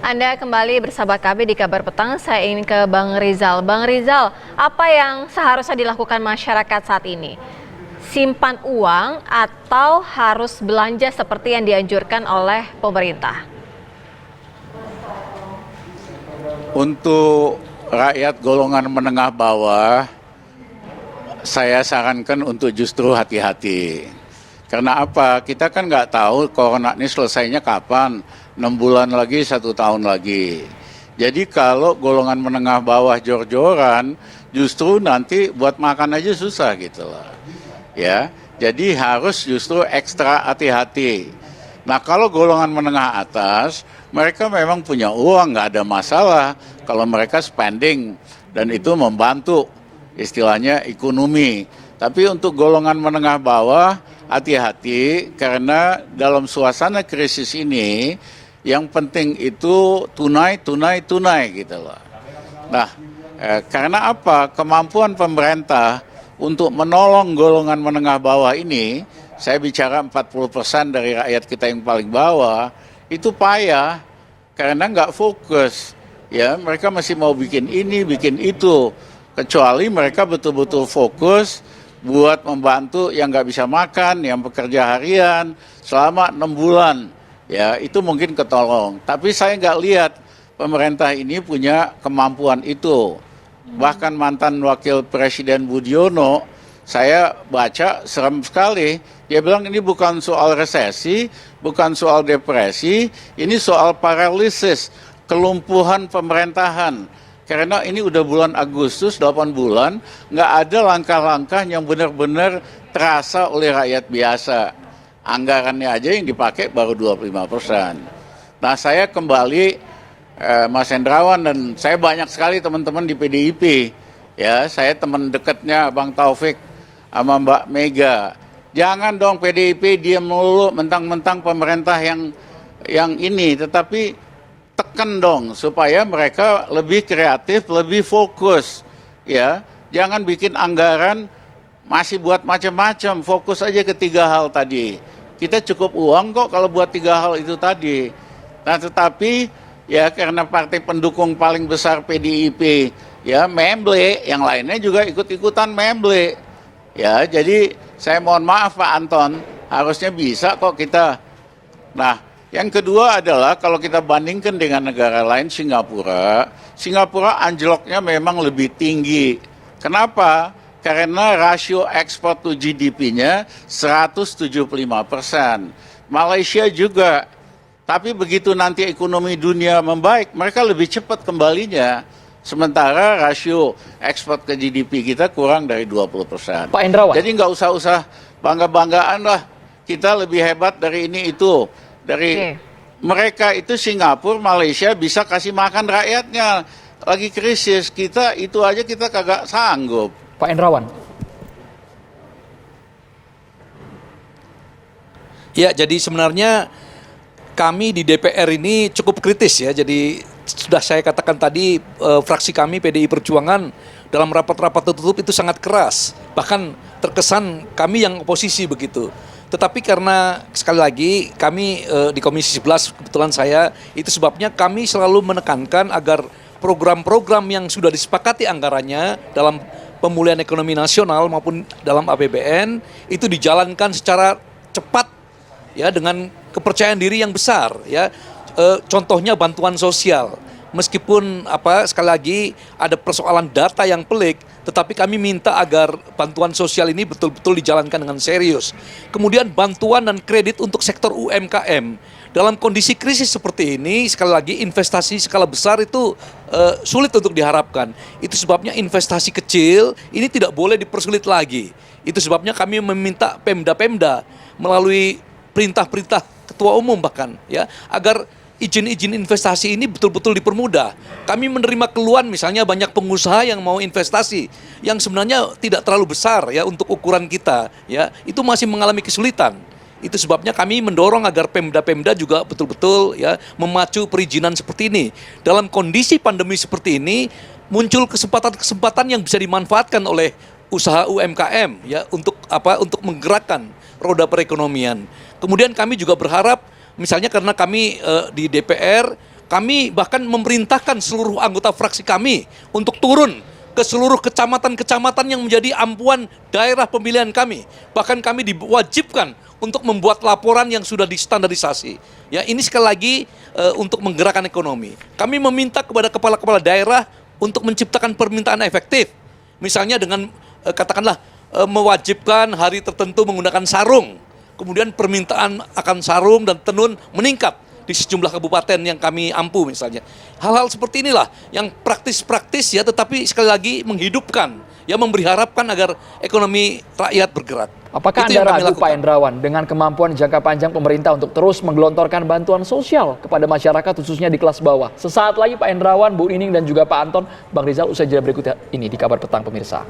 Anda kembali bersama kami di Kabar Petang. Saya ingin ke Bang Rizal. Bang Rizal, apa yang seharusnya dilakukan masyarakat saat ini? Simpan uang atau harus belanja seperti yang dianjurkan oleh pemerintah? Untuk rakyat golongan menengah bawah, saya sarankan untuk justru hati-hati. Karena apa? Kita kan nggak tahu corona ini selesainya kapan, 6 bulan lagi, 1 tahun lagi. Jadi kalau golongan menengah bawah jor-joran, justru nanti buat makan aja susah gitu loh. Ya, jadi harus justru ekstra hati-hati. Nah kalau golongan menengah atas, mereka memang punya uang, nggak ada masalah kalau mereka spending dan itu membantu istilahnya ekonomi. Tapi untuk golongan menengah bawah, hati-hati karena dalam suasana krisis ini yang penting itu tunai gitu loh. Nah, karena apa? Kemampuan pemerintah untuk menolong golongan menengah bawah ini, saya bicara 40% dari rakyat kita yang paling bawah, itu payah karena nggak fokus. Ya, mereka masih mau bikin ini, bikin itu. Kecuali mereka betul-betul fokus buat membantu yang nggak bisa makan, yang bekerja harian selama 6 bulan. Ya, itu mungkin ketolong. Tapi saya nggak lihat pemerintah ini punya kemampuan itu. Bahkan mantan Wakil Presiden Budiono, saya baca serem sekali. Dia bilang ini bukan soal resesi, bukan soal depresi, ini soal paralisis, kelumpuhan pemerintahan. Karena ini udah bulan Agustus, 8 bulan, nggak ada langkah-langkah yang benar-benar terasa oleh rakyat biasa. Anggarannya aja yang dipakai baru 25%. Nah saya kembali, Mas Hendrawan dan saya banyak sekali teman-teman di PDIP. Ya, saya teman dekatnya Bang Taufik sama Mbak Mega. Jangan dong PDIP diam melulu mentang-mentang pemerintah yang ini, tetapi tekan dong supaya mereka lebih kreatif, lebih fokus. Ya, jangan bikin anggaran masih buat macam-macam, fokus aja ke 3 hal tadi. Kita cukup uang kok kalau buat 3 hal itu tadi. Nah, tetapi ya karena partai pendukung paling besar PDIP ya memble, yang lainnya juga ikut-ikutan memble. Ya, jadi saya mohon maaf Pak Anton, harusnya bisa kok kita. Nah, yang kedua adalah kalau kita bandingkan dengan negara lain, Singapura anjloknya memang lebih tinggi. Kenapa? Karena rasio ekspor to GDP-nya 175%. Malaysia juga. Tapi begitu nanti ekonomi dunia membaik, mereka lebih cepat kembalinya. Sementara rasio ekspor ke GDP kita kurang dari 20%. Pak Hendrawan. Jadi nggak usah bangga-banggaan lah. Kita lebih hebat dari ini itu. Dari mereka itu Singapura, Malaysia bisa kasih makan rakyatnya. Lagi krisis, kita itu aja kita kagak sanggup. Pak Hendrawan. Ya, jadi sebenarnya kami di DPR ini cukup kritis ya. Jadi sudah saya katakan tadi, fraksi kami PDI Perjuangan dalam rapat-rapat tertutup itu sangat keras. Bahkan terkesan kami yang oposisi begitu. Tetapi karena sekali lagi kami di Komisi 11, kebetulan saya, itu sebabnya kami selalu menekankan agar program-program yang sudah disepakati anggarannya dalam pemulihan ekonomi nasional maupun dalam APBN itu dijalankan secara cepat ya, dengan kepercayaan diri yang besar ya. Contohnya bantuan sosial. Meskipun sekali lagi ada persoalan data yang pelik, tetapi kami minta agar bantuan sosial ini betul-betul dijalankan dengan serius. Kemudian bantuan dan kredit untuk sektor UMKM. Dalam kondisi krisis seperti ini, sekali lagi investasi skala besar itu sulit untuk diharapkan. Itu sebabnya investasi kecil ini tidak boleh dipersulit lagi. Itu sebabnya kami meminta Pemda-Pemda melalui perintah-perintah Ketua Umum bahkan ya, agar izin-izin investasi ini betul-betul dipermudah. Kami menerima keluhan misalnya banyak pengusaha yang mau investasi yang sebenarnya tidak terlalu besar ya untuk ukuran kita ya, itu masih mengalami kesulitan. Itu sebabnya kami mendorong agar Pemda-Pemda juga betul-betul ya memacu perizinan seperti ini. Dalam kondisi pandemi seperti ini muncul kesempatan-kesempatan yang bisa dimanfaatkan oleh usaha UMKM ya untuk menggerakkan roda perekonomian. Kemudian kami juga berharap misalnya karena kami di DPR, Kami bahkan memerintahkan seluruh anggota fraksi kami untuk turun ke seluruh kecamatan-kecamatan yang menjadi ampuan daerah pemilihan kami. Bahkan kami diwajibkan untuk membuat laporan yang sudah distandarisasi. Ya, ini sekali lagi untuk menggerakkan ekonomi. Kami meminta kepada kepala-kepala daerah untuk menciptakan permintaan efektif. Misalnya dengan katakanlah mewajibkan hari tertentu menggunakan sarung. Kemudian permintaan akan sarung dan tenun meningkat di sejumlah kabupaten yang kami ampu misalnya. Hal-hal seperti inilah yang praktis-praktis ya, tetapi sekali lagi menghidupkan, ya memberi harapan agar ekonomi rakyat bergerak. Apakah Itu yang Anda kami ragu lakukan. Pak Hendrawan dengan kemampuan jangka panjang pemerintah untuk terus menggelontorkan bantuan sosial kepada masyarakat khususnya di kelas bawah? Sesaat lagi Pak Hendrawan, Bu Nining dan juga Pak Anton, Bang Rizal usai jeda berikut ini di Kabar Petang pemirsa.